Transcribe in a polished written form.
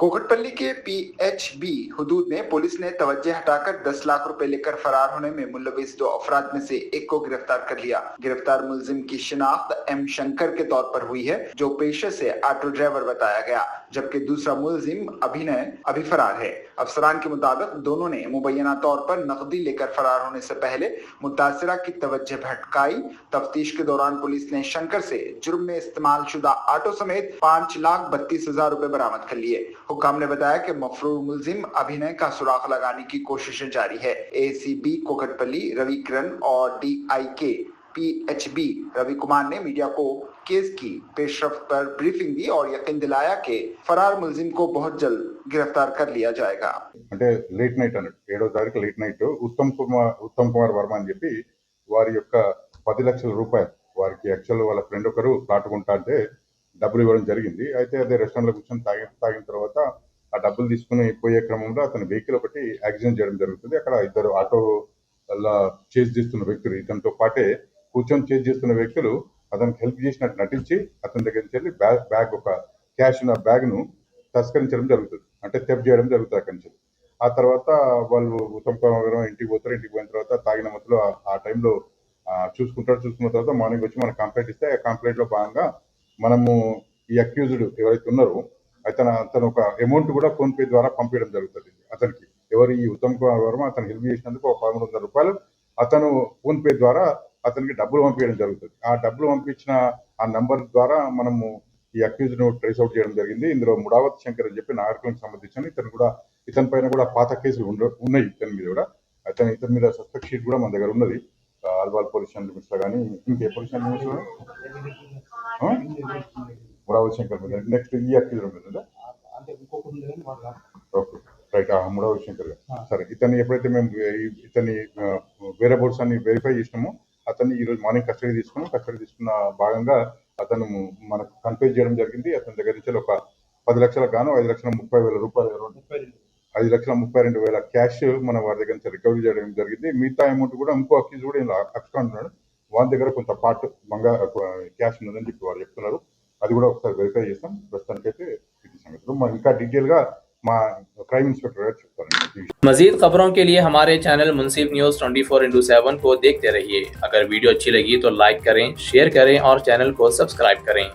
कोकटपल्ली के पीएचबी हुदूद में पुलिस ने तवज्जो हटाकर 10 लाख रुपए लेकर फरार होने में मुलविस 2 अफराद में से एक को गिरफ्तार कर लिया। गिरफ्तार मुलजिम की शिनाख्त एम शंकर के तौर पर हुई है, जो पेशे से ऑटो ड्राइवर बताया गया, जबकि दूसरा मुलजिम अभिनय अभी फरार है। अफसरान के मुताबिक दोनों ने मुबैना तौर पर नकदी लेकर फरार होने से पहले मुतासिरा की तवज्जो भटकाई। तफ्तीश के दौरान पुलिस ने शंकर से जुर्म में इस्तेमाल शुदा ऑटो समेत 5,32,000 रुपए बरामद कर लिए। हुक्काम ने बताया कि मफरूर मुलजिम अभिनय का सुराग लगाने की कोशिशें जारी है। एसीबी कोकटपल्ली रवि किरण और DIK पीएचबी रवि कुमार ने मीडिया को केस की पेशरफ्त पर ब्रीफिंग दी और यकीन दिलाया कि फरार मुलजिम को बहुत जल्द गिरफ्तार कर लिया जाएगा। అంటే లేట్ నైట్ అన్నట్టు 7వ తారీఖు లేట్ నైట్ ఉత్తమ్ కుమార్ వర్మ అని చెప్పి వారి యొక్క 10 లక్షల రూపాయలు వారికి యాక్చువల్ వాళ్ళ ఫ్రెండ్ ఒకరు ప్లాట్ కొంటా అంటే డబ్బులు ఇవ్వడం జరిగింది. అయితే అదే రెస్టారెంట్ లో కూర్చొని తాగిన తర్వాత ఆ డబ్బులు తీసుకుని పోయే క్రమంలో అతని వెహికల్ ఒకటి యాక్సిడెంట్ చేయడం జరుగుతుంది. అక్కడ ఇద్దరు ఆటో చేజ్ చేస్తున్న వ్యక్తులు ఇతనితో పాటే కూర్చొని చేజ్ చేస్తున్న వ్యక్తులు అతనికి హెల్ప్ చేసినట్టు నటించి అతని దగ్గర నుంచి వెళ్ళి బ్యాగ్ ఒక క్యాష్ ఉన్న బ్యాగ్ ను తస్కరించడం జరుగుతుంది, అంటే థెఫ్ట్ చేయడం జరుగుతుంది అక్కడి నుంచి. ఆ తర్వాత వాళ్ళు ఉత్తమ్ కుమార్ ఇంటికి పోతారు. ఇంటికి పోయిన తర్వాత తాగిన మత్తులో ఆ టైంలో చూసుకున్న తర్వాత మార్నింగ్ వచ్చి మనకు కంప్లైంట్ ఇస్తే ఆ కంప్లైంట్ లో భాగంగా మనము ఈ అక్యూజ్డ్ ఎవరైతే ఉన్నారో అతను ఒక అమౌంట్ కూడా ఫోన్ పే ద్వారా పంపించడం జరుగుతుంది అతనికి. ఎవరు ఈ ఉత్తమ్ కుమార్ వర్మ అతను హెల్ప్ చేసినందుకు ఒక 1,300 రూపాయలు అతను ఫోన్ పే ద్వారా అతనికి డబ్బులు పంపించడం జరుగుతుంది. ఆ డబ్బులు పంపించిన ఆ నంబర్ ద్వారా మనము ఈ అక్యూజ్ ను ట్రేస్ అవుట్ చేయడం జరిగింది. ఇందులో ముడావత్ శంకర్ అని చెప్పి నాగరికులకు సంబంధించిన ఇతని పైన కూడా పాత కేసులు ఉన్నాయి. ఇతని మీద కూడా ఇతని మీద సస్పెక్ట్ షీట్ కూడా మన దగ్గర ఉన్నది. అల్వాల్ పోలీస్ స్టేషన్ లిమిట్స్ లో కానీ ఇంకే పోలీస్ స్టేషన్ లిమిట్స్ లో ముడావత్ శంకర్ మీద నెక్స్ట్ ఈ అక్యూజ్ మీద ఓకే రైట్ ముడావత్ శంకర్ గారు సరే. ఇతన్ని ఎప్పుడైతే మేము ఇతన్ని వేరే బోర్డ్స్ అన్ని వెరిఫై చేసినామో అతన్ని ఈ రోజు మార్నింగ్ కస్టడీ తీసుకున్న భాగంగా అతను మనకు కన్ఫ్యూజ్ చేయడం జరిగింది. అతని దగ్గర నుంచి ఒక 10 లక్షలకు గాను 5,30,000 రూపాయలు 5,32,000 క్యాష్ మన వారి దగ్గర నుంచి రికవరీ చేయడం జరిగింది. మిగతా అమౌంట్ కూడా ఇంకో అక్యూజ్ కూడా ఇలా అక్స్కాంటున్నాడు, వాళ్ళ దగ్గర కొంత పార్ట్ క్యాష్ ఉన్నదని చెప్పి వారు చెప్తున్నారు. అది కూడా ఒకసారి వెరిఫై చేస్తాం. ప్రస్తుతానికైతే ఇది సంగతులు ఇంకా డీటెయిల్ గా మా క్రైమ్ ఇన్స్పెక్టర్ గారు చెప్తారు. मजीद खबरों के लिए हमारे चैनल मुंसिफ न्यूज 24/7 को देखते रहिए। अगर वीडियो अच्छी लगी तो लाइक करें, शेयर करें और चैनल को सब्सक्राइब करें।